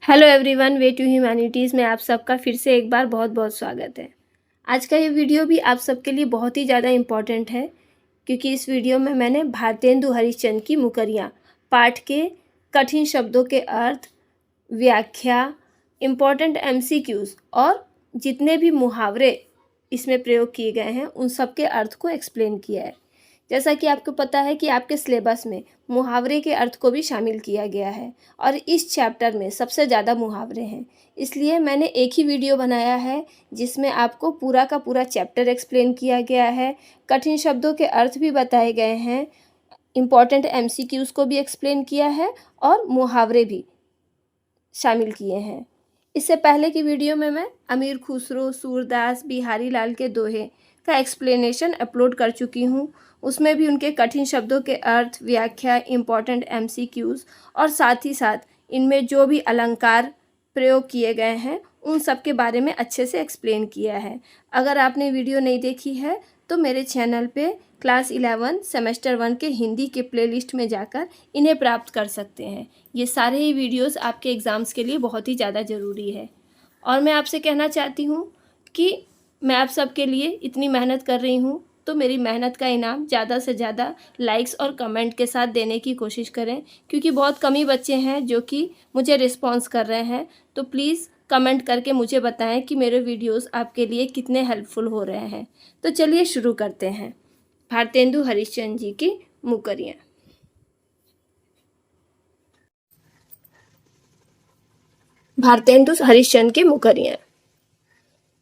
Hello everyone, way to humanities में आप सबका फिर से एक बार बहुत बहुत स्वागत है। आज का ये वीडियो भी आप सबके लिए बहुत ही ज़्यादा इम्पॉर्टेंट है, क्योंकि इस वीडियो में मैंने भारतेंदु हरिश्चंद्र की मुकरियाँ पाठ के कठिन शब्दों के अर्थ, व्याख्या, इम्पॉर्टेंट एमसीक्यूज़ और जितने भी मुहावरे इसमें प्रयोग किए गए हैं उन सब के अर्थ को एक्सप्लेन किया है। जैसा कि आपको पता है कि आपके सिलेबस में मुहावरे के अर्थ को भी शामिल किया गया है और इस चैप्टर में सबसे ज़्यादा मुहावरे हैं, इसलिए मैंने एक ही वीडियो बनाया है जिसमें आपको पूरा का पूरा चैप्टर एक्सप्लेन किया गया है, कठिन शब्दों के अर्थ भी बताए गए हैं, इम्पॉर्टेंट एमसीक्यूज़ को भी एक्सप्लेन किया है और मुहावरे भी शामिल किए हैं। इससे पहले की वीडियो में मैं अमीर खुसरो, सूरदास, बिहारी लाल के दोहे का एक्सप्लेनेशन अपलोड कर चुकी हूँ। उसमें भी उनके कठिन शब्दों के अर्थ, व्याख्या, इम्पॉर्टेंट एमसीक्यूज़ और साथ ही साथ इनमें जो भी अलंकार प्रयोग किए गए हैं उन सब के बारे में अच्छे से एक्सप्लेन किया है। अगर आपने वीडियो नहीं देखी है तो मेरे चैनल पे क्लास 11 सेमेस्टर 1 के हिंदी के प्लेलिस्ट में जाकर इन्हें प्राप्त कर सकते हैं। ये सारे ही वीडियोस आपके एग्ज़ाम्स के लिए बहुत ही ज़्यादा ज़रूरी है। और मैं आपसे कहना चाहती हूँ कि मैं आप सबके लिए इतनी मेहनत कर रही हूँ, तो मेरी मेहनत का इनाम ज़्यादा से ज़्यादा लाइक्स और कमेंट के साथ देने की कोशिश करें, क्योंकि बहुत कम ही बच्चे हैं जो कि मुझे रिस्पॉन्स कर रहे हैं। तो प्लीज़ कमेंट करके मुझे बताएं कि मेरे वीडियोस आपके लिए कितने हेल्पफुल हो रहे हैं। तो चलिए शुरू करते हैं भारतेंदु हरिश्चंद्र जी की मुकरियाँ। भारतेंदु हरिश्चंद्र की मुकरियाँ।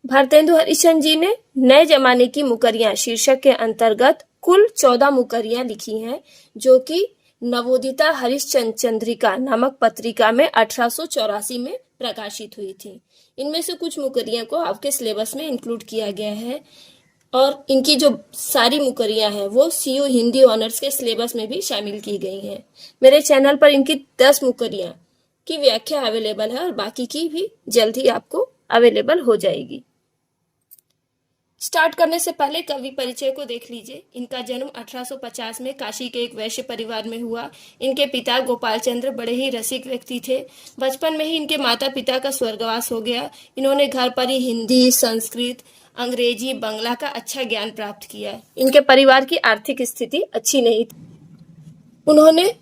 भारतेंदु हरिश्चंद्र जी ने नए जमाने की मुकरियाँ शीर्षक के अंतर्गत कुल 14 मुकरियाँ लिखी हैं, जो कि नवोदिता हरिश्चंद्र चंद्रिका नामक पत्रिका में 1884 में प्रकाशित हुई थी। इनमें से कुछ मुकरियाँ को आपके सिलेबस में इंक्लूड किया गया है और इनकी जो सारी मुकरियाँ हैं वो सीयू हिंदी ऑनर्स के सिलेबस में भी शामिल की गई हैं। मेरे चैनल पर इनकी 10 मुकरियाँ की व्याख्या अवेलेबल है और बाकी की भी जल्द ही आपको अवेलेबल हो जाएगी। स्टार्ट करने से पहले कवि परिचय को देख लीजिए। इनका जन्म 1850 में काशी के एक वैश्य परिवार में हुआ। इनके पिता गोपाल चंद्र बड़े ही रसिक व्यक्ति थे। बचपन में ही इनके माता पिता का स्वर्गवास हो गया। इन्होंने घर पर ही हिंदी, संस्कृत, अंग्रेजी, बंगला का अच्छा ज्ञान प्राप्त किया। इनके परिवार की आर्थिक स्थिति अच्छी नहीं थी। उन्होंने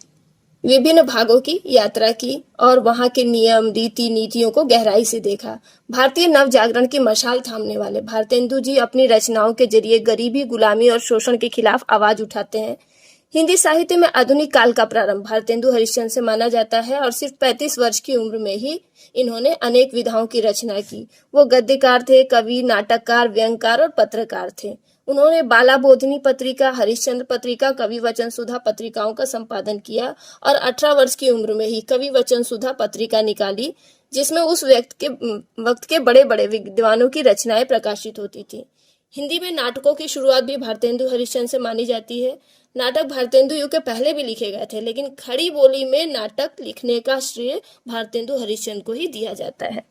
विभिन्न भागों की यात्रा की और वहां के नियम, रीति, नीतियों को गहराई से देखा। भारतीय नव जागरण की मशाल थामने वाले भारतेंदु जी अपनी रचनाओं के जरिए गरीबी, गुलामी और शोषण के खिलाफ आवाज उठाते हैं। हिंदी साहित्य में आधुनिक काल का प्रारंभ भारतेंदु हरिश्चंद्र से माना जाता है और सिर्फ 35 वर्ष की उम्र में ही इन्होंने अनेक विधाओं की रचना की। वो गद्यकार थे, कवि, नाटककार, व्यंगकार और पत्रकार थे। उन्होंने बाला बोधिनी पत्रिका, हरिश्चंद्र पत्रिका, कवि वचन सुधा पत्रिकाओं का संपादन किया और 18 वर्ष की उम्र में ही कवि वचन सुधा पत्रिका निकाली, जिसमें उस वक्त के बड़े बड़े विद्वानों की रचनाएं प्रकाशित होती थी। हिंदी में नाटकों की शुरुआत भी भारतेंदु हरिश्चंद्र से मानी जाती है। नाटक भारतेंदु युग के पहले भी लिखे गए थे, लेकिन खड़ी बोली में नाटक लिखने का श्रेय भारतेंदु हरिश्चंद्र को ही दिया जाता है।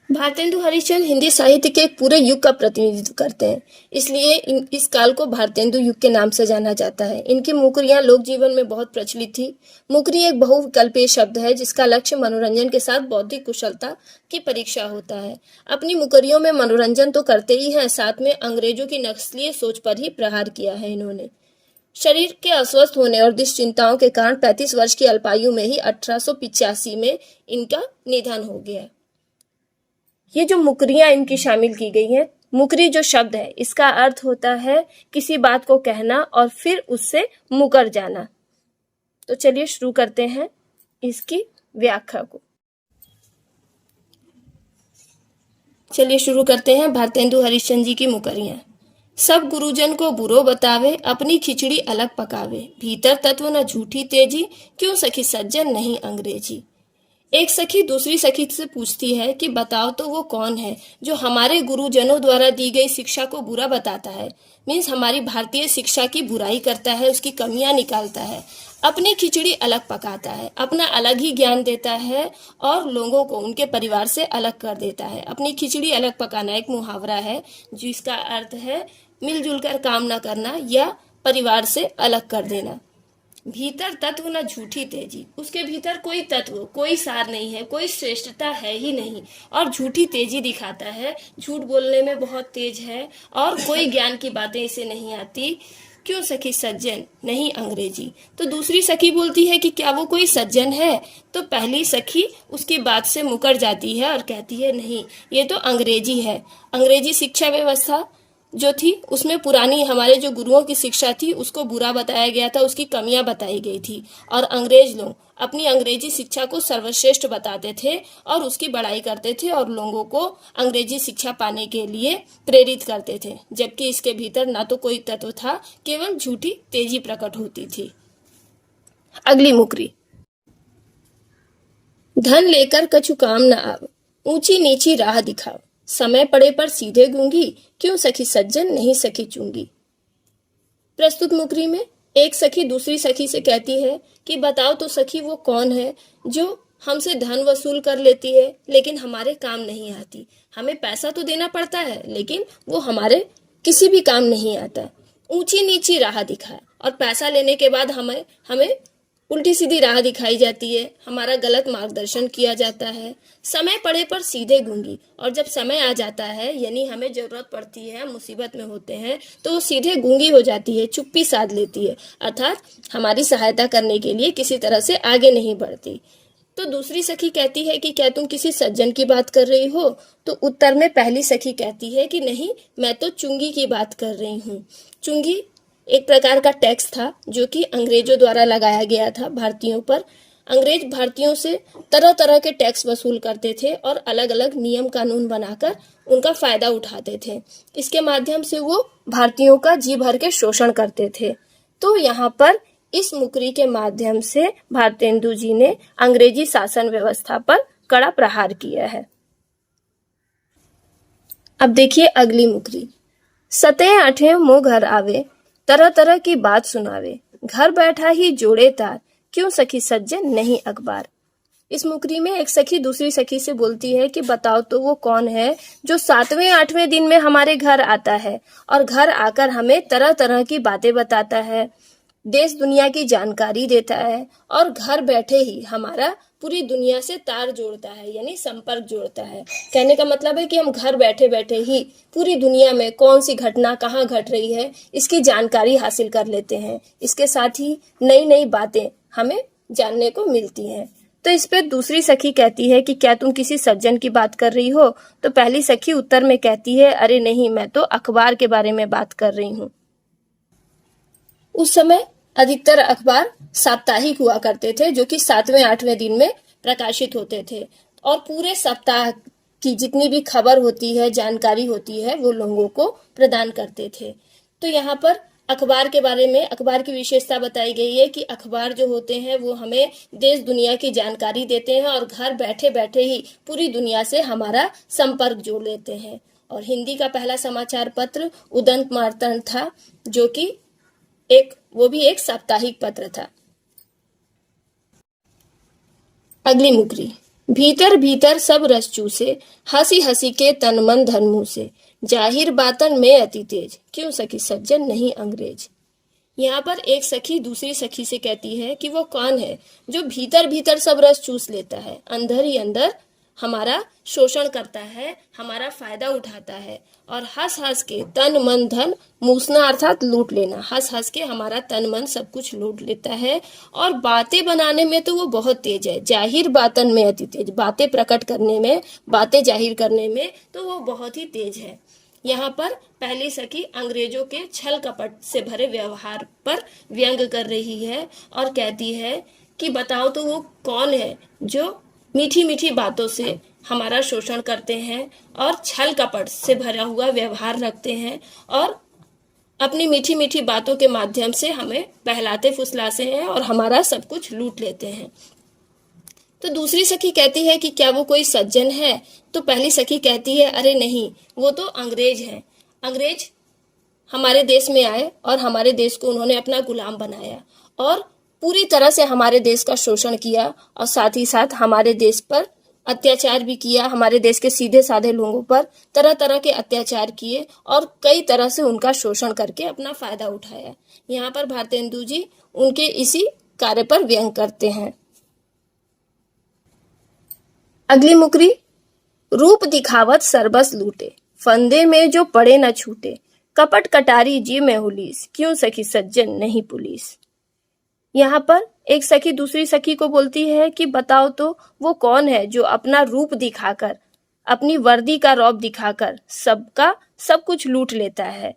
भारतेंदु हरिश्चंद्र हिंदी साहित्य के एक पूरे युग का प्रतिनिधित्व करते हैं, इसलिए इस काल को भारतेंदु युग के नाम से जाना जाता है। इनकी मुकरियां लोक जीवन में बहुत प्रचलित थी। मुकरी एक बहुविकल्पीय शब्द है जिसका लक्ष्य मनोरंजन के साथ बौद्धिक कुशलता की परीक्षा होता है। अपनी मुकरियों में मनोरंजन तो करते ही हैं, साथ में अंग्रेजों की नस्लीय सोच पर ही प्रहार किया है इन्होंने। शरीर के अस्वस्थ होने और दुश्चिंताओं के कारण 35 वर्ष की अल्पायु में ही 1885 में इनका निधन हो गया। ये जो मुकरियां इनकी शामिल की गई हैं, मुकरी जो शब्द है इसका अर्थ होता है किसी बात को कहना और फिर उससे मुकर जाना। तो चलिए शुरू करते हैं इसकी व्याख्या को। चलिए शुरू करते हैं भारतेंदु हरिश्चंद्र जी की मुकरियां। सब गुरुजन को बुरो बतावे, अपनी खिचड़ी अलग पकावे, भीतर तत्व न झूठी तेजी, क्यों सखी सज्जन नहीं अंग्रेजी। एक सखी दूसरी सखी से पूछती है कि बताओ तो वो कौन है जो हमारे गुरुजनों द्वारा दी गई शिक्षा को बुरा बताता है, मीन्स हमारी भारतीय शिक्षा की बुराई करता है, उसकी कमियां निकालता है, अपनी खिचड़ी अलग पकाता है, अपना अलग ही ज्ञान देता है और लोगों को उनके परिवार से अलग कर देता है। अपनी खिचड़ी अलग पकाना एक मुहावरा है जिसका अर्थ है मिलजुल कर काम न करना या परिवार से अलग कर देना। भीतर तत्व न झूठी तेजी, उसके भीतर कोई तत्व, कोई सार नहीं है, कोई श्रेष्ठता है ही नहीं, और झूठी तेजी दिखाता है, झूठ बोलने में बहुत तेज है और कोई ज्ञान की बातें इसे नहीं आती। क्यों सखी सज्जन नहीं अंग्रेजी। तो दूसरी सखी बोलती है कि क्या वो कोई सज्जन है, तो पहली सखी उसकी बात से मुकर जाती है और कहती है नहीं, ये तो अंग्रेजी है। अंग्रेजी शिक्षा व्यवस्था जो थी उसमें पुरानी हमारे जो गुरुओं की शिक्षा थी उसको बुरा बताया गया था, उसकी कमियां बताई गई थी, और अंग्रेज लोग अपनी अंग्रेजी शिक्षा को सर्वश्रेष्ठ बताते थे और उसकी बड़ाई करते थे और लोगों को अंग्रेजी शिक्षा पाने के लिए प्रेरित करते थे, जबकि इसके भीतर ना तो कोई तत्व था, केवल झूठी तेजी प्रकट होती थी। अगली मुकरी। धन लेकर कछु काम न आव, ऊंची नीची राह दिखाओ, समय पड़े पर सीधे गूंगी, क्यों सखी सज्जन नहीं सखी चूंगी। प्रस्तुत मुकरी में एक सखी दूसरी सखी से कहती है कि बताओ तो सखी वो कौन है जो हमसे धन वसूल कर लेती है लेकिन हमारे काम नहीं आती। हमें पैसा तो देना पड़ता है लेकिन वो हमारे किसी भी काम नहीं आता। ऊंची नीची राह दिखाए, और पैसा लेने के बाद हमें उल्टी सीधी राह दिखाई जाती है, हमारा गलत मार्गदर्शन किया जाता है। समय पड़े पर सीधे गूंगी, और जब समय आ जाता है यानी हमें जरूरत पड़ती है, मुसीबत में होते हैं, तो वो सीधे गूंगी हो जाती है, चुप्पी साध लेती है, अर्थात हमारी सहायता करने के लिए किसी तरह से आगे नहीं बढ़ती। तो दूसरी सखी कहती है कि क्या तुम किसी सज्जन की बात कर रही हो, तो उत्तर में पहली सखी कहती है कि नहीं, मैं तो चुंगी की बात कर रही हूँ। चुंगी एक प्रकार का टैक्स था जो कि अंग्रेजों द्वारा लगाया गया था भारतीयों पर। अंग्रेज भारतीयों से तरह तरह के टैक्स वसूल करते थे और अलग अलग नियम कानून बनाकर उनका फायदा उठाते थे। इसके माध्यम से वो भारतीयों का जी भर के शोषण करते थे। तो यहाँ पर इस मुकरी के माध्यम से भारतेंदु जी ने अंग्रेजी शासन व्यवस्था पर कड़ा प्रहार किया है। अब देखिए अगली मुकरी। सते आठे मुँह घर आवे, तरह तरह की बात सुनावे, घर बैठा ही जोड़े तार, क्यों सखी सज्जन नहीं अखबार। इस मुकरी में एक सखी दूसरी सखी से बोलती है कि बताओ तो वो कौन है जो 7वें 8वें दिन में हमारे घर आता है और घर आकर हमें तरह तरह की बातें बताता है, देश दुनिया की जानकारी देता है और घर बैठे ही हमारा पूरी दुनिया से तार जोड़ता है, यानी संपर्क जोड़ता है। कहने का मतलब है कि हम घर बैठे बैठे ही पूरी दुनिया में कौन सी घटना कहाँ घट रही है इसकी जानकारी हासिल कर लेते हैं। इसके साथ ही नई नई बातें हमें जानने को मिलती हैं। तो इस पे दूसरी सखी कहती है कि क्या तुम किसी सज्जन की बात कर रही हो, तो पहली सखी उत्तर में कहती है अरे नहीं, मैं तो अखबार के बारे में बात कर रही हूँ। उस समय अधिकतर अखबार साप्ताहिक हुआ करते थे जो कि 7वें 8वें दिन में प्रकाशित होते थे और पूरे सप्ताह की जितनी भी खबर होती है, जानकारी होती है, वो लोगों को प्रदान करते थे। तो यहाँ पर अखबार के बारे में अखबार की विशेषता बताई गई है कि अखबार जो होते हैं वो हमें देश दुनिया की जानकारी देते हैं और घर बैठे बैठे ही पूरी दुनिया से हमारा संपर्क जोड़ लेते हैं। और हिंदी का पहला समाचार पत्र उदंत मार्तंड था जो कि वो भी एक साप्ताहिक पत्र था। अगली मुकरी। भीतर भीतर सब रस चूसे, हंसी हंसी के तन मन धन मुंह से, जाहिर बातन में अति तेज, क्यों सखी सज्जन नहीं अंग्रेज। यहाँ पर एक सखी दूसरी सखी से कहती है कि वो कौन है जो भीतर भीतर सब रस चूस लेता है, अंदर ही अंदर हमारा शोषण करता है, हमारा फायदा उठाता है और हंस हंस के तन मन धन मूसना अर्थात लूट लेना, हंस हंस के हमारा तन मन सब कुछ लूट लेता है। और बातें बनाने में तो वो बहुत तेज है, जाहिर बातन में अति तेज, बातें प्रकट करने में, बातें जाहिर करने में तो वो बहुत ही तेज है। यहाँ पर पहली सखी अंग्रेजों के छल कपट से भरे व्यवहार पर व्यंग कर रही है और कहती है कि बताओ तो वो कौन है जो मीठी मीठी बातों से हमारा शोषण करते हैं और छल कपट से भरा हुआ व्यवहार रखते हैं और अपनी मीठी मीठी बातों के माध्यम से हमें बहलाते फुसलाते हैं और हमारा सब कुछ लूट लेते हैं। तो दूसरी सखी कहती है कि क्या वो कोई सज्जन है, तो पहली सखी कहती है अरे नहीं, वो तो अंग्रेज हैं। अंग्रेज हमारे देश में आए और हमारे देश को उन्होंने अपना गुलाम बनाया और पूरी तरह से हमारे देश का शोषण किया और साथ ही साथ हमारे देश पर अत्याचार भी किया, हमारे देश के सीधे साधे लोगों पर तरह तरह के अत्याचार किए और कई तरह से उनका शोषण करके अपना फायदा उठाया। यहाँ पर भारतेंदु जी उनके इसी कार्य पर व्यंग करते हैं। अगली मुकरी, रूप दिखावत सरबस लूटे, फंदे में जो पड़े न छूटे, कपट कटारी जी में हुलीस, क्यों सखी सज्जन नहीं पुलिस। यहाँ पर एक सखी दूसरी सखी को बोलती है कि बताओ तो वो कौन है जो अपना रूप दिखाकर, अपनी वर्दी का रौब दिखाकर सबका सब कुछ लूट लेता है।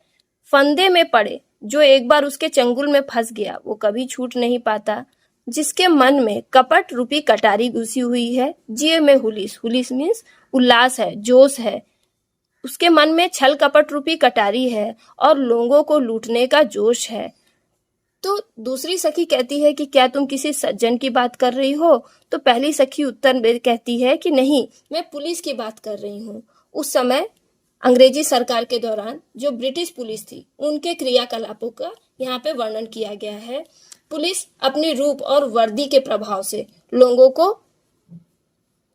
फंदे में पड़े, जो एक बार उसके चंगुल में फंस गया वो कभी छूट नहीं पाता। जिसके मन में कपट रूपी कटारी घुसी हुई है, जिये में हुलिस, हुलिस मीन्स उल्लास है, जोश है, उसके मन में छल कपट रूपी कटारी है और लोगों को लूटने का जोश है। तो दूसरी सखी कहती है कि क्या तुम किसी सज्जन की बात कर रही हो। तो पहली सखी उत्तर में कहती है कि नहीं, मैं पुलिस की बात कर रही हूँ। उस समय अंग्रेजी सरकार के दौरान जो ब्रिटिश पुलिस थी उनके क्रियाकलापों का यहाँ पे वर्णन किया गया है। पुलिस अपने रूप और वर्दी के प्रभाव से लोगों को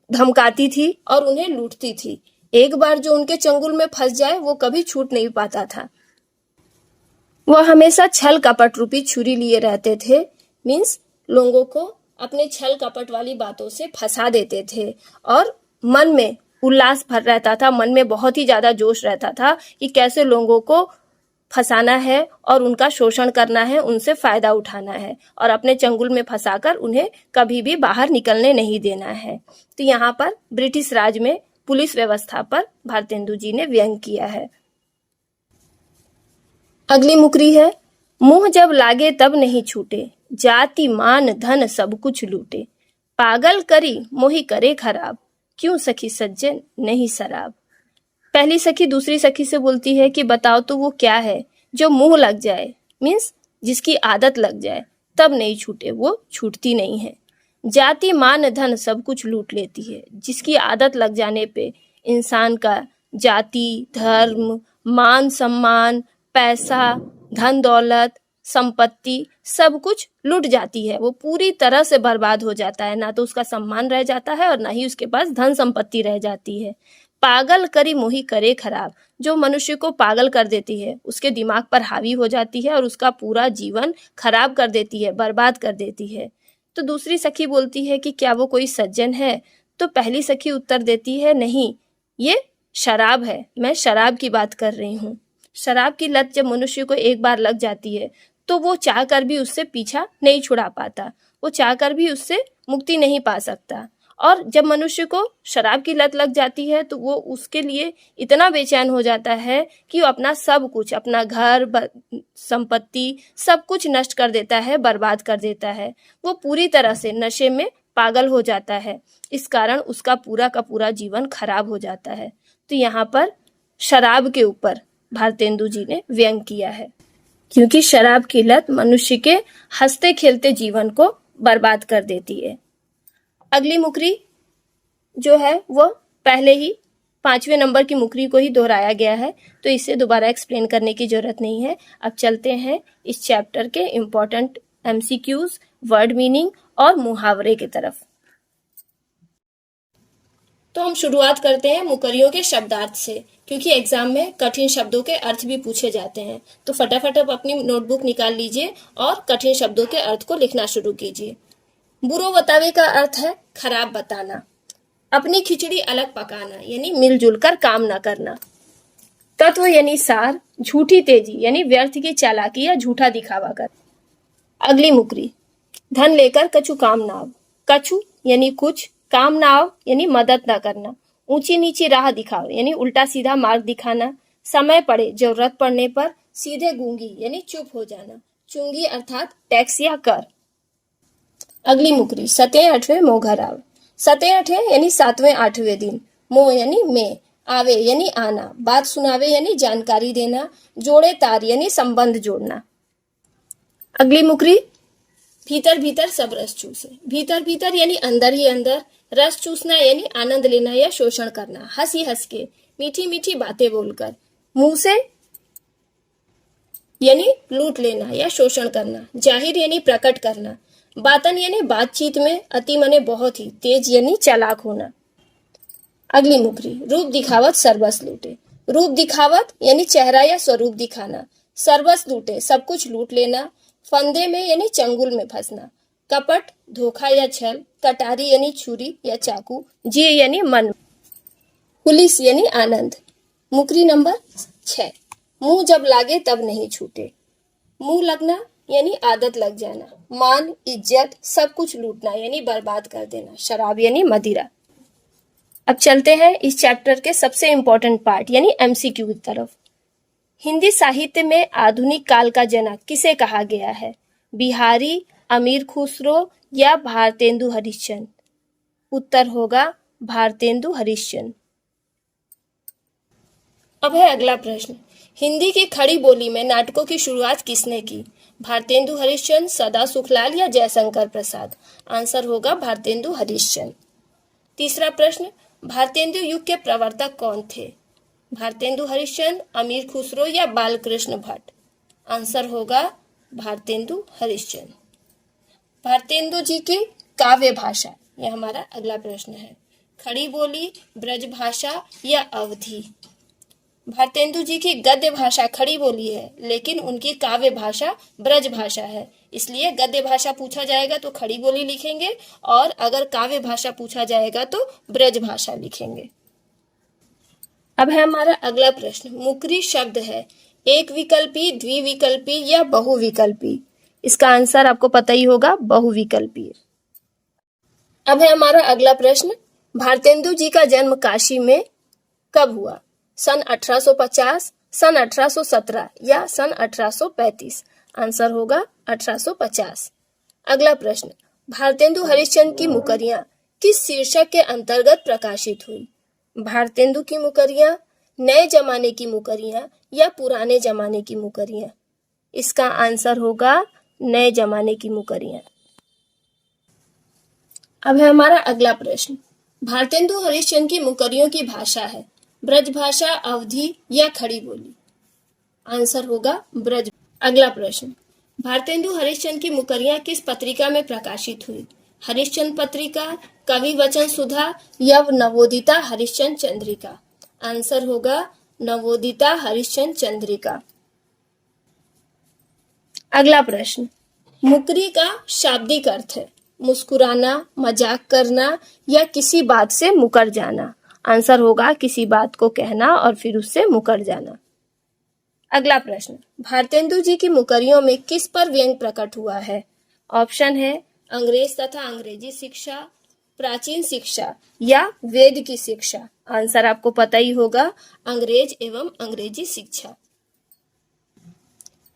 धमकाती थी और उन्हें लूटती थी। एक बार जो उनके चंगुल में फंस जाए वो कभी छूट नहीं पाता था। वह हमेशा छल कपट रूपी छुरी लिए रहते थे, मीन्स लोगों को अपने छल कपट वाली बातों से फंसा देते थे और मन में उल्लास भर रहता था, मन में बहुत ही ज्यादा जोश रहता था कि कैसे लोगों को फंसाना है और उनका शोषण करना है, उनसे फायदा उठाना है और अपने चंगुल में फंसाकर उन्हें कभी भी बाहर निकलने नहीं देना है। तो यहाँ पर ब्रिटिश राज में पुलिस व्यवस्था पर भारतेंदु जी ने व्यंग किया है। अगली मुकरी है, मुंह जब लागे तब नहीं छूटे, जाति मान धन सब कुछ लूटे, पागल करी मोहि करे खराब, क्यों सखी सज्जन नहीं शराब। पहली सखी दूसरी सखी से बोलती है कि बताओ तो वो क्या है जो मुंह लग जाए, मीन्स जिसकी आदत लग जाए तब नहीं छूटे, वो छूटती नहीं है। जाति मान धन सब कुछ लूट लेती है, जिसकी आदत लग जाने पे इंसान का जाति, धर्म, मान सम्मान, पैसा, धन दौलत, संपत्ति सब कुछ लूट जाती है। वो पूरी तरह से बर्बाद हो जाता है, ना तो उसका सम्मान रह जाता है और ना ही उसके पास धन संपत्ति रह जाती है। पागल करी मोहि करे खराब, जो मनुष्य को पागल कर देती है, उसके दिमाग पर हावी हो जाती है और उसका पूरा जीवन खराब कर देती है, बर्बाद कर देती है। तो दूसरी सखी बोलती है कि क्या वो कोई सज्जन है। तो पहली सखी उत्तर देती है नहीं, ये शराब है, मैं शराब की बात कर रही हूँ। शराब की लत जब मनुष्य को एक बार लग जाती है तो वो चाहकर भी उससे पीछा नहीं छुड़ा पाता, वो चाहकर भी उससे मुक्ति नहीं पा सकता। और जब मनुष्य को शराब की लत लग जाती है तो वो उसके लिए इतना बेचैन हो जाता है कि वो अपना सब कुछ, अपना घर, संपत्ति सब कुछ नष्ट कर देता है, बर्बाद कर देता है। वो पूरी तरह से नशे में पागल हो जाता है, इस कारण उसका पूरा का पूरा जीवन खराब हो जाता है। तो यहाँ पर शराब के ऊपर भारतेंदु जी ने व्यंग किया है, क्योंकि शराब की लत मनुष्य के हंसते खेलते जीवन को बर्बाद कर देती है। अगली मुकरी जो है वो पहले ही 5वें नंबर की मुकरी को ही दोहराया गया है, तो इसे दोबारा एक्सप्लेन करने की जरूरत नहीं है। अब चलते हैं इस चैप्टर के इम्पोर्टेंट MCQs, वर्ड मीनिंग और मुहावरे की तरफ। तो हम शुरुआत करते हैं मुकरियों के शब्दार्थ से, क्योंकि एग्जाम में कठिन शब्दों के अर्थ भी पूछे जाते हैं। तो फटाफट अब अपनी नोटबुक निकाल लीजिए और कठिन शब्दों के अर्थ को लिखना शुरू कीजिए। बुरो बतावे का अर्थ है खराब बताना। अपनी खिचड़ी अलग पकाना यानी मिलजुल कर काम ना करना। तत्व यानी सार, झूठी तेजी यानी व्यर्थ की चालाकी या झूठा दिखावा कर। अगली मुकरी, धन लेकर कछु काम नाव। कछु यानी कुछ, काम नाव यानी मदद ना करना। ऊंची नीची राह दिखाओ यानी उल्टा सीधा मार्ग दिखाना। समय पड़े जरूरत पड़ने पर। सीधे गूंगी यानी चुप हो जाना। चुंगी अर्थात टैक्स या कर। अगली मुकरी, सतें अठवें मोघराव। सतें अठवें यानी 7वें 8वें दिन। मोह यानी में। आवे यानी आना। बात सुनावे यानी जानकारी देना। जोड़े तार यानी संबंध जोड़ना। अगली मुकरी, भीतर भीतर सब रस चूसे। भीतर भीतर यानी अंदर ही अंदर। रस चूसना यानी आनंद लेना या शोषण करना। हंसी हंस के, मीठी मीठी बातें बोलकर। मुंह से यानी लूट लेना या शोषण करना। जाहिर यानी प्रकट करना। बातन यानी बातचीत में। अति मने बहुत ही। तेज यानी चालाक होना। अगली मुकरी, रूप दिखावत सर्वस लूटे। रूप दिखावत यानी चेहरा या स्वरूप दिखाना। सर्वस लूटे सब कुछ लूट लेना। फंदे में यानी चंगुल में फंसना। कपट, धोखा या छल। कटारी यानी छुरी या चाकू। जी यानी मन। पुलिस यानी आनंद। मुकरी नंबर 6, मुंह जब लागे तब नहीं छूटे। मुंह लगना यानी आदत लग जाना। मान, इज्जत, सब कुछ लूटना यानी बर्बाद कर देना। शराब यानी मदिरा। अब चलते हैं इस चैप्टर के सबसे इंपॉर्टेंट पार्ट यानी एमसीक्यू की तरफ। हिंदी साहित्य में आधुनिक काल का जनक किसे कहा गया है? बिहारी, अमीर खुसरो या भारतेंदु हरिश्चंद्र? उत्तर होगा भारतेंदु हरिश्चंद्र। अब है अगला प्रश्न। हिंदी की खड़ी बोली में नाटकों की शुरुआत किसने की? भारतेंदु हरिश्चंद्र, सदा सुखलाल या जयशंकर प्रसाद? आंसर होगा भारतेंदु हरिश्चंद्र। तीसरा प्रश्न, भारतेंदु युग के प्रवर्तक कौन थे? भारतेंदु हरिश्चंद्र, अमीर खुसरो या बालकृष्ण भट्ट? आंसर होगा भारतेंदु हरिश्चंद्र। भारतेंदु जी की काव्य भाषा, यह हमारा अगला प्रश्न है। खड़ी बोली, ब्रज भाषा या अवधी? भारतेंदु जी की गद्य भाषा खड़ी बोली है, लेकिन उनकी काव्य भाषा ब्रज भाषा है। इसलिए गद्य भाषा पूछा जाएगा तो खड़ी बोली लिखेंगे, और अगर काव्य भाषा पूछा जाएगा तो ब्रज भाषा लिखेंगे। अब है हमारा अगला प्रश्न। मुकरी शब्द है एक विकल्पी, द्विविकल्पी या बहुविकल्पी? इसका आंसर आपको पता ही होगा, बहुविकल्पी। अब है हमारा अगला प्रश्न। भारतेंदु जी का जन्म काशी में कब हुआ? सन 1850, सन 1817 या सन 1835? आंसर होगा 1850। अगला प्रश्न। भारतेंदु हरिश्चंद्र की मुकरियां किस शीर्षक के अंतर्गत प्रकाशित हुई? भारतेंदु की मुकरियां, नए जमाने की मुकरियां या पुराने जमाने की मुकरियां? इसका आंसर होगा नए जमाने की मुकरियां। अब है हमारा अगला प्रश्न। भारतेंदु हरिश्चंद्र की मुकरियों की भाषा है ब्रज भाषा, अवधी या खड़ी बोली? आंसर होगा ब्रज। अगला प्रश्न। भारतेंदु हरिश्चंद्र की मुकरियां किस पत्रिका में प्रकाशित हुई? हरिश्चंद्र पत्रिका, कवि वचन सुधा या नवोदिता हरिश्चंद्र चंद्रिका? आंसर होगा नवोदिता हरिश्चंद्र चंद्रिका। अगला प्रश्न। मुकरी का शाब्दिक अर्थ है मुस्कुराना, मजाक करना या किसी बात से मुकर जाना? आंसर होगा किसी बात को कहना और फिर उससे मुकर जाना। अगला प्रश्न। भारतेंदु जी की मुकरियों में किस पर व्यंग प्रकट हुआ है? ऑप्शन है अंग्रेज तथा अंग्रेजी शिक्षा, प्राचीन शिक्षा या वेद की शिक्षा? आंसर आपको पता ही होगा, अंग्रेज एवं अंग्रेजी शिक्षा।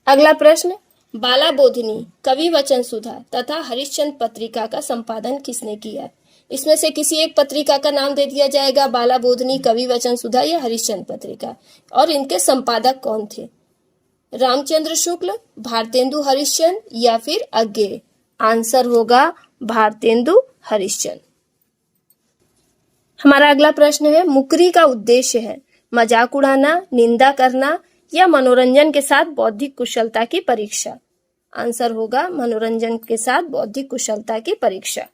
अगला प्रश्न। बाला बोधनी, कवि वचन सुधा तथा हरिश्चंद्र पत्रिका का संपादन किसने किया? इसमें से किसी एक पत्रिका का नाम दे दिया जाएगा, बाला बोधनी, कवि वचन सुधा या हरिश्चंद्र पत्रिका। और इनके संपादक कौन थे? रामचंद्र शुक्ल, भारतेंदु हरिश्चंद्र या फिर अज्ञेय? आंसर होगा भारतेंदु हरिश्चंद्र। हमारा अगला प्रश्न है। मुकरी का उद्देश्य है मजाक उड़ाना, निंदा करना या मनोरंजन के साथ बौद्धिक कुशलता की परीक्षा? आंसर होगा मनोरंजन के साथ बौद्धिक कुशलता की परीक्षा।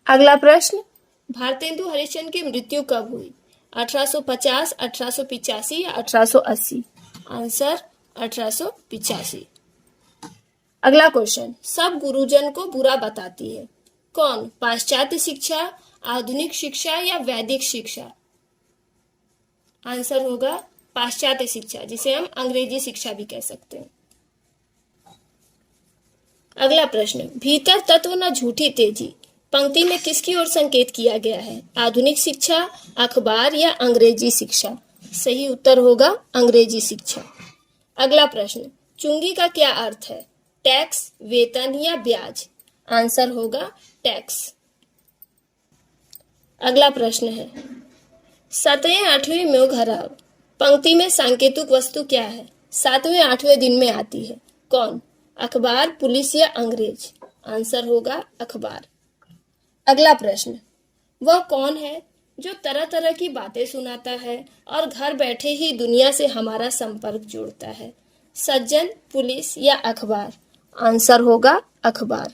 अगला प्रश्न। भारतेंदु हरिश्चंद्र की मृत्यु कब हुई? 1850, 1885 या 1880? आंसर 1885। अगला क्वेश्चन। सब गुरुजन को बुरा बताती है कौन? पाश्चात्य शिक्षा, आधुनिक शिक्षा या वैदिक शिक्षा? आंसर होगा पाश्चात्य शिक्षा, जिसे हम अंग्रेजी शिक्षा भी कह सकते हैं। अगला प्रश्न। भीतर तत्व न झूठी तेजी पंक्ति में किसकी ओर संकेत किया गया है? आधुनिक शिक्षा, अखबार या अंग्रेजी शिक्षा? सही उत्तर होगा अंग्रेजी शिक्षा। अगला प्रश्न। चुंगी का क्या अर्थ है? टैक्स, वेतन या ब्याज? आंसर होगा टैक्स। अगला प्रश्न है। 7वें 8वें म्योघराव पंक्ति में सांकेतिक वस्तु क्या है? 7वें 8वें दिन में आती है कौन? अखबार, पुलिस या अंग्रेज? आंसर होगा अखबार। अगला प्रश्न। वह कौन है जो तरह तरह की बातें सुनाता है और घर बैठे ही दुनिया से हमारा संपर्क जोड़ता है? सज्जन, पुलिस या अखबार? आंसर होगा अखबार।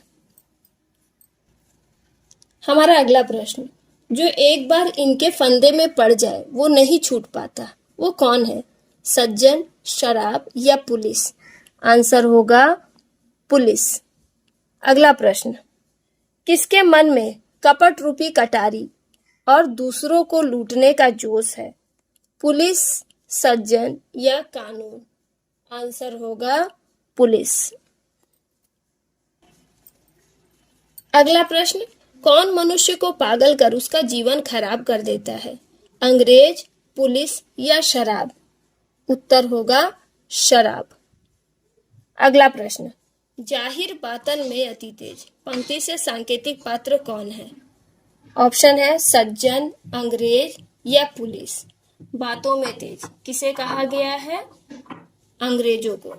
हमारा अगला प्रश्न। जो एक बार इनके फंदे में पड़ जाए वो नहीं छूट पाता, वो कौन है? सज्जन, शराब या पुलिस? आंसर होगा पुलिस। अगला प्रश्न, किसके मन में कपट रूपी कटारी और दूसरों को लूटने का जोश है? पुलिस, सज्जन या कानून? आंसर होगा पुलिस। अगला प्रश्न, कौन मनुष्य को पागल कर उसका जीवन खराब कर देता है? अंग्रेज, पुलिस या शराब? उत्तर होगा शराब। अगला प्रश्न, जाहिर बातन में अति तेज पंक्ति से सांकेतिक पात्र कौन है? ऑप्शन है सज्जन, अंग्रेज या पुलिस। बातों में तेज किसे कहा गया है? अंग्रेजों को।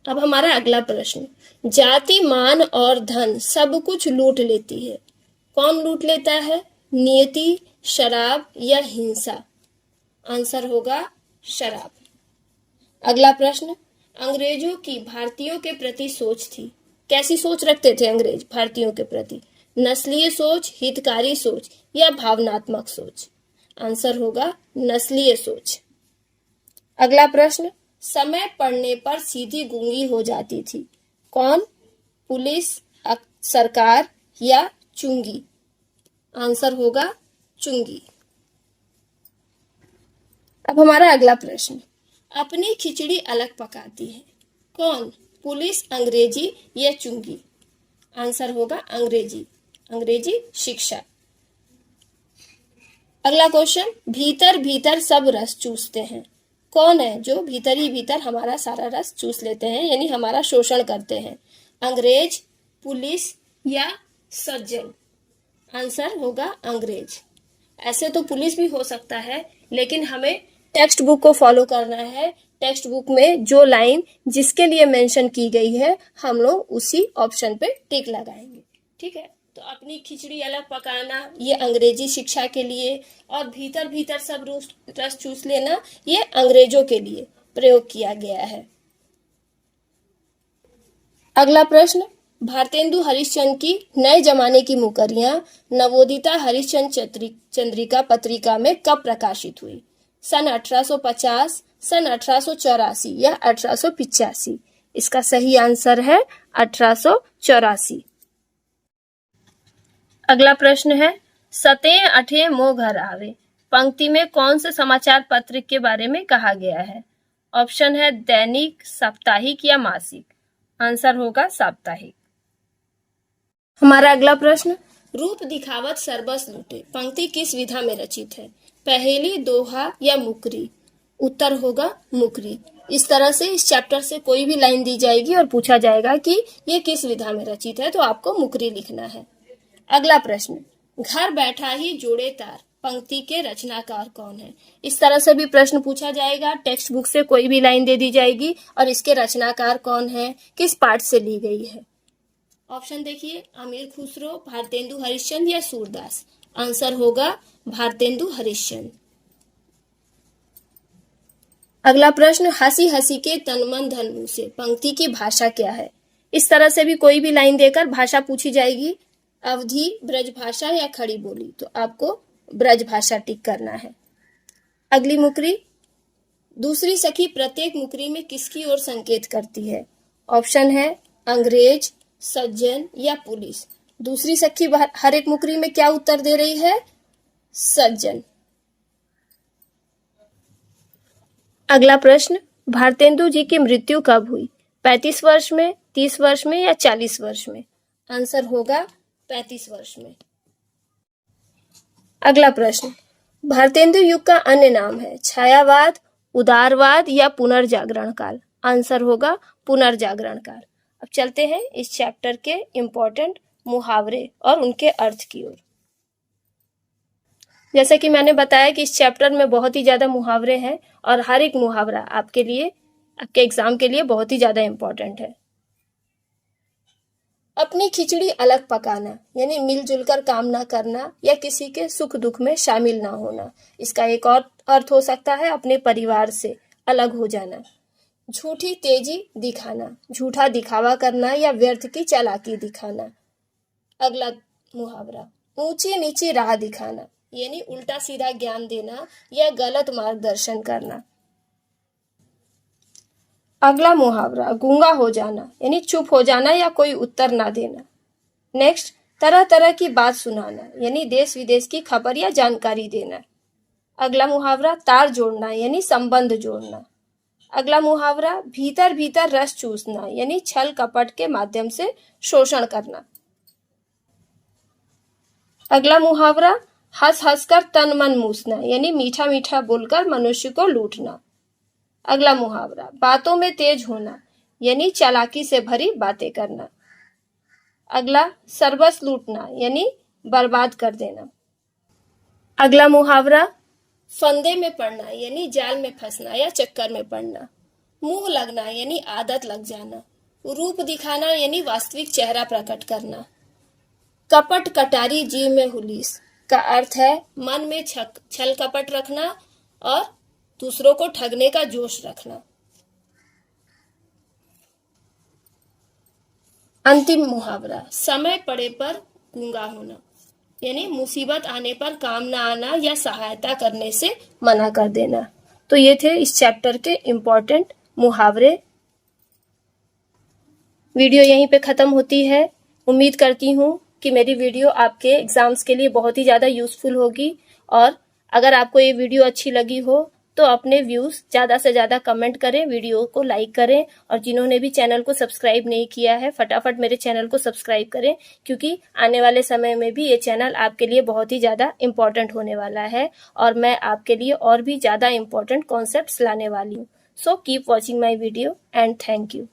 अब हमारा अगला प्रश्न, जाति, मान और धन सब कुछ लूट लेती है, कौन लूट लेता है? नियति, शराब या हिंसा? आंसर होगा शराब। अगला प्रश्न, अंग्रेजों की भारतीयों के प्रति सोच थी, कैसी सोच रखते थे अंग्रेज भारतीयों के प्रति? नस्लीय सोच, हितकारी सोच या भावनात्मक सोच? आंसर होगा नस्लीय सोच। अगला प्रश्न, समय पड़ने पर सीधी गूंगी हो जाती थी, कौन? पुलिस, सरकार या चुंगी? आंसर होगा चुंगी। अब हमारा अगला प्रश्न, अपनी खिचड़ी अलग पकाती है, कौन? पुलिस, अंग्रेजी या चुंगी? आंसर होगा अंग्रेजी, अंग्रेजी शिक्षा। अगला क्वेश्चन, भीतर भीतर सब रस चूसते हैं, कौन है जो भीतर ही भीतर हमारा सारा रस चूस लेते हैं, यानी हमारा शोषण करते हैं? अंग्रेज, पुलिस या सज्जन? आंसर होगा अंग्रेज। ऐसे तो पुलिस भी हो सकता है, लेकिन हमें टेक्स्ट बुक को फॉलो करना है। टेक्स्ट बुक में जो लाइन जिसके लिए मेंशन की गई है, हम लोग उसी ऑप्शन पे टिक लगाएंगे। ठीक है, तो अपनी खिचड़ी अलग पकाना ये अंग्रेजी शिक्षा के लिए, और भीतर भीतर सब रस चूस लेना ये अंग्रेजों के लिए प्रयोग किया गया है। अगला प्रश्न, भारतेंदु हरिश्चंद्र की नए जमाने की मुकरियां नवोदिता हरिश्चंद्र चंद्रिका पत्रिका में कब प्रकाशित हुई? सन 1850, सन 1884 या 1885? इसका सही आंसर है 1884। अगला प्रश्न है, सतें अठे मो घर आवे पंक्ति में कौन से समाचार पत्र के बारे में कहा गया है? ऑप्शन है दैनिक, साप्ताहिक या मासिक? आंसर होगा साप्ताहिक। हमारा अगला प्रश्न, रूप दिखावत सरबस लूटे पंक्ति किस विधा में रचित है? पहेली, दोहा या मुकरी? उत्तर होगा मुकरी। इस तरह से इस चैप्टर से कोई भी लाइन दी जाएगी और पूछा जाएगा कि ये किस विधा में रचित है, तो आपको मुकरी लिखना है। अगला प्रश्न, घर बैठा ही जोड़े तार पंक्ति के रचनाकार कौन है? इस तरह से भी प्रश्न पूछा जाएगा। टेक्स्ट बुक से कोई भी लाइन दे दी जाएगी और इसके रचनाकार कौन है, किस पाठ से ली गई है? ऑप्शन देखिए, अमीर खुसरो, भारतेंदु हरिश्चंद्र या सूरदास? आंसर होगा भारतेंदु हरिश्चंद्र। अगला प्रश्न, हंसी हंसी के तन मन धन मुंह से पंक्ति की भाषा क्या है? इस तरह से भी कोई भी लाइन देकर भाषा पूछी जाएगी। अवधि, ब्रज भाषा या खड़ी बोली? तो आपको ब्रज भाषा टिक करना है। अगली मुकरी, दूसरी सखी प्रत्येक मुकरी में किसकी ओर संकेत करती है? ऑप्शन है अंग्रेज, सज्जन या पुलिस? दूसरी सखी हर एक मुकरी में क्या उत्तर दे रही है? सज्जन। अगला प्रश्न, भारतेंदु जी की मृत्यु कब हुई? 35 वर्ष में, 30 वर्ष में या 40 वर्ष में? आंसर होगा 35 वर्ष में। अगला प्रश्न, भारतेंदु युग का अन्य नाम है छायावाद, उदारवाद या पुनर्जागरण काल? आंसर होगा पुनर्जागरण काल। अब चलते हैं इस चैप्टर के इम्पोर्टेंट मुहावरे और उनके अर्थ की ओर। जैसा कि मैंने बताया कि इस चैप्टर में बहुत ही ज्यादा मुहावरे हैं और हर एक मुहावरा आपके लिए, आपके एग्जाम के लिए बहुत ही ज्यादा इम्पोर्टेंट है। अपनी खिचड़ी अलग पकाना यानी मिलजुल कर काम ना करना या किसी के सुख दुख में शामिल ना होना। इसका एक और अर्थ हो सकता है अपने परिवार से अलग हो जाना। झूठी तेजी दिखाना, झूठा दिखावा करना या व्यर्थ की चालाकी दिखाना। अगला मुहावरा, ऊंची नीची राह दिखाना यानी उल्टा सीधा ज्ञान देना या गलत मार्गदर्शन करना। अगला मुहावरा गूंगा हो जाना यानी चुप हो जाना या कोई उत्तर ना देना। नेक्स्ट, तरह तरह की बात सुनाना यानी देश विदेश की खबर या जानकारी देना। अगला मुहावरा तार जोड़ना यानी संबंध जोड़ना। अगला मुहावरा भीतर भीतर रस चूसना यानी छल कपट के माध्यम से शोषण करना। अगला मुहावरा हंस हंसकर तन मन मूसना यानी मीठा मीठा बोलकर मनुष्य को लूटना। अगला मुहावरा बातों में तेज होना यानी चालाकी से भरी बातें करना। अगला सर्वस्व लूटना यानी बर्बाद कर देना। अगला मुहावरा फंदे में पड़ना यानी जाल में फंसना या चक्कर में पड़ना। मुंह लगना यानी आदत लग जाना। रूप दिखाना यानी वास्तविक चेहरा प्रकट करना। कपट कटारी जीव में हुलीस का अर्थ है मन में छल कपट रखना और दूसरों को ठगने का जोश रखना। अंतिम मुहावरा समय पड़े पर गूंगा होना यानी मुसीबत आने पर काम ना आना या सहायता करने से मना कर देना। तो ये थे इस चैप्टर के इम्पोर्टेंट मुहावरे। वीडियो यहीं पे खत्म होती है। उम्मीद करती हूँ कि मेरी वीडियो आपके एग्जाम्स के लिए बहुत ही ज़्यादा यूजफुल होगी, और अगर आपको ये वीडियो अच्छी लगी हो तो अपने व्यूज़ ज़्यादा से ज़्यादा कमेंट करें, वीडियो को लाइक करें, और जिन्होंने भी चैनल को सब्सक्राइब नहीं किया है फटाफट मेरे चैनल को सब्सक्राइब करें, क्योंकि आने वाले समय में भी ये चैनल आपके लिए बहुत ही ज़्यादा इम्पोर्टेंट होने वाला है और मैं आपके लिए और भी ज़्यादा इम्पोर्टेंट कॉन्सेप्ट्स लाने वाली हूँ। So keep watching my video and thank you.